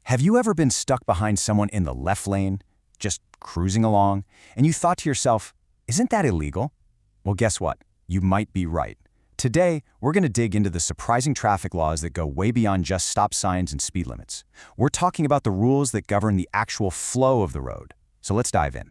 Have you ever been stuck behind someone in the left lane, just cruising along, and you thought to yourself, isn't that illegal? Well, guess what? You might be right. Today, we're going to dig into the surprising traffic laws that go way beyond just stop signs and speed limits. We're talking about the rules that govern the actual flow of the road. So let's dive in.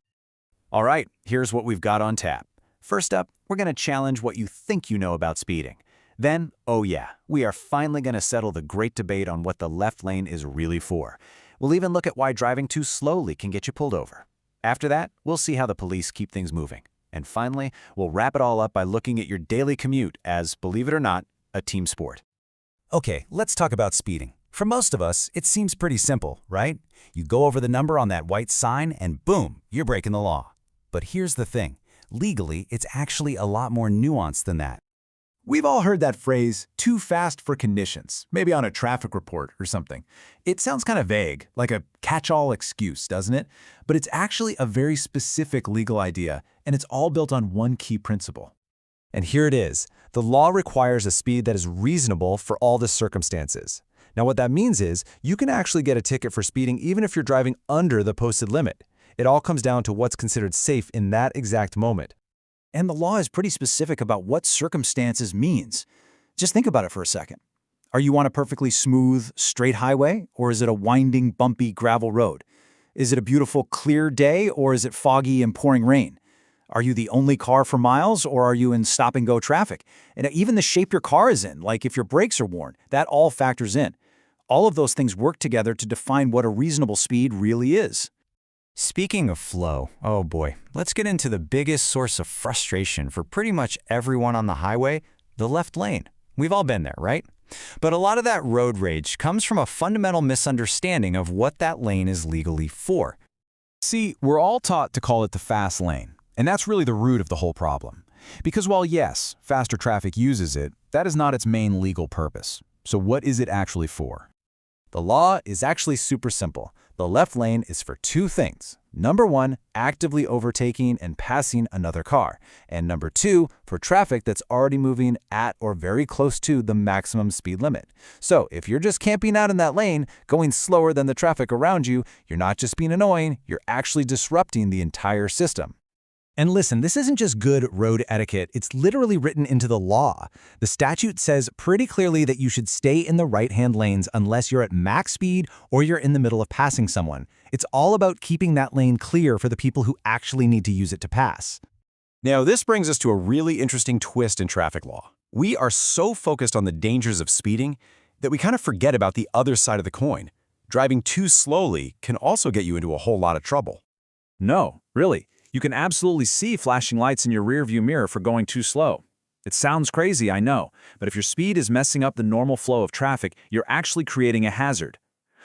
All right, here's what we've got on tap. First up, we're going to challenge what you think you know about speeding. Then, oh yeah, we are finally going to settle the great debate on what the left lane is really for. We'll even look at why driving too slowly can get you pulled over. After that, we'll see how the police keep things moving. And finally, we'll wrap it all up by looking at your daily commute as, believe it or not, a team sport. Okay, let's talk about speeding. For most of us, it seems pretty simple, right? You go over the number on that white sign and boom, you're breaking the law. But here's the thing. Legally, it's actually a lot more nuanced than that. We've all heard that phrase, too fast for conditions, maybe on a traffic report or something. It sounds kind of vague, like a catch-all excuse, doesn't it? But it's actually a very specific legal idea, and it's all built on one key principle. And here it is. The law requires a speed that is reasonable for all the circumstances. Now what that means is, you can actually get a ticket for speeding even if you're driving under the posted limit. It all comes down to what's considered safe in that exact moment. And the law is pretty specific about what circumstances means. Just think about it for a second. Are you on a perfectly smooth, straight highway, or is it a winding, bumpy gravel road? Is it a beautiful, clear day, or is it foggy and pouring rain? Are you the only car for miles, or are you in stop-and-go traffic? And even the shape your car is in, like if your brakes are worn, that all factors in. All of those things work together to define what a reasonable speed really is. Speaking of flow, oh boy, let's get into the biggest source of frustration for pretty much everyone on the highway, the left lane. We've all been there, right? But a lot of that road rage comes from a fundamental misunderstanding of what that lane is legally for. See, we're all taught to call it the fast lane, and that's really the root of the whole problem. Because while yes, faster traffic uses it, that is not its main legal purpose. So what is it actually for? The law is actually super simple. The left lane is for two things. Number one, actively overtaking and passing another car. And number two, for traffic that's already moving at or very close to the maximum speed limit. So if you're just camping out in that lane, going slower than the traffic around you, you're not just being annoying, you're actually disrupting the entire system. And listen, this isn't just good road etiquette, it's literally written into the law. The statute says pretty clearly that you should stay in the right-hand lanes unless you're at max speed or you're in the middle of passing someone. It's all about keeping that lane clear for the people who actually need to use it to pass. Now, this brings us to a really interesting twist in traffic law. We are so focused on the dangers of speeding that we kind of forget about the other side of the coin. Driving too slowly can also get you into a whole lot of trouble. No, really. You can absolutely see flashing lights in your rearview mirror for going too slow. It sounds crazy, I know, but if your speed is messing up the normal flow of traffic, you're actually creating a hazard.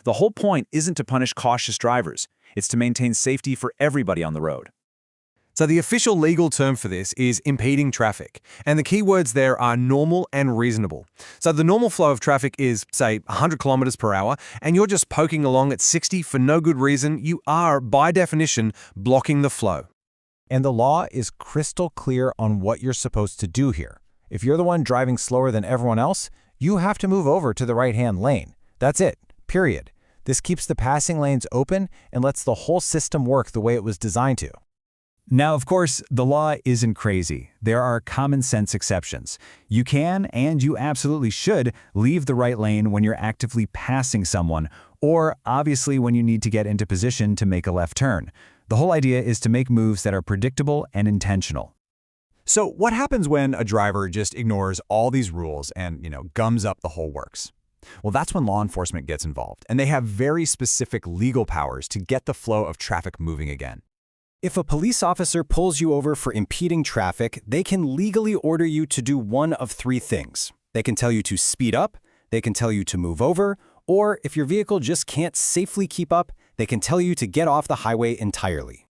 The whole point isn't to punish cautious drivers. It's to maintain safety for everybody on the road. So the official legal term for this is impeding traffic, and the key words there are normal and reasonable. So the normal flow of traffic is, say, 100 kilometers per hour, and you're just poking along at 60 for no good reason. You are, by definition, blocking the flow. And the law is crystal clear on what you're supposed to do here. If you're the one driving slower than everyone else, you have to move over to the right-hand lane. That's it, period. This keeps the passing lanes open and lets the whole system work the way it was designed to. Now, of course, the law isn't crazy. There are common sense exceptions. You can, and you absolutely should, leave the right lane when you're actively passing someone, or obviously when you need to get into position to make a left turn. The whole idea is to make moves that are predictable and intentional. So what happens when a driver just ignores all these rules and, gums up the whole works? Well, that's when law enforcement gets involved, and they have very specific legal powers to get the flow of traffic moving again. If a police officer pulls you over for impeding traffic, they can legally order you to do one of three things. They can tell you to speed up, they can tell you to move over, or if your vehicle just can't safely keep up, they can tell you to get off the highway entirely.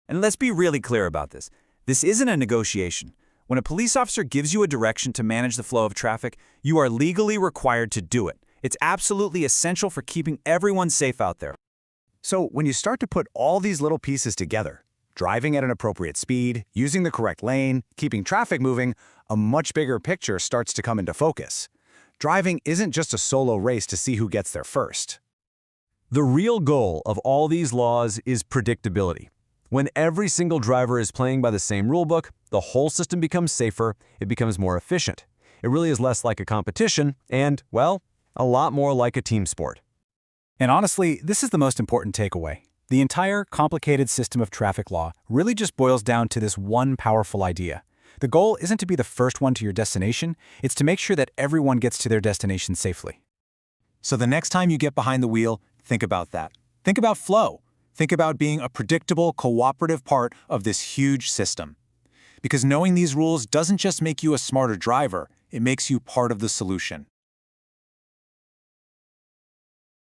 And let's be really clear about this. This isn't a negotiation. When a police officer gives you a direction to manage the flow of traffic, you are legally required to do it. It's absolutely essential for keeping everyone safe out there. So when you start to put all these little pieces together, driving at an appropriate speed, using the correct lane, keeping traffic moving, a much bigger picture starts to come into focus. Driving isn't just a solo race to see who gets there first. The real goal of all these laws is predictability. When every single driver is playing by the same rulebook, the whole system becomes safer, it becomes more efficient. It really is less like a competition and, well, a lot more like a team sport. And honestly, this is the most important takeaway. The entire complicated system of traffic law really just boils down to this one powerful idea. The goal isn't to be the first one to your destination, it's to make sure that everyone gets to their destination safely. So the next time you get behind the wheel, think about that. Think about flow. Think about being a predictable, cooperative part of this huge system. Because knowing these rules doesn't just make you a smarter driver, it makes you part of the solution.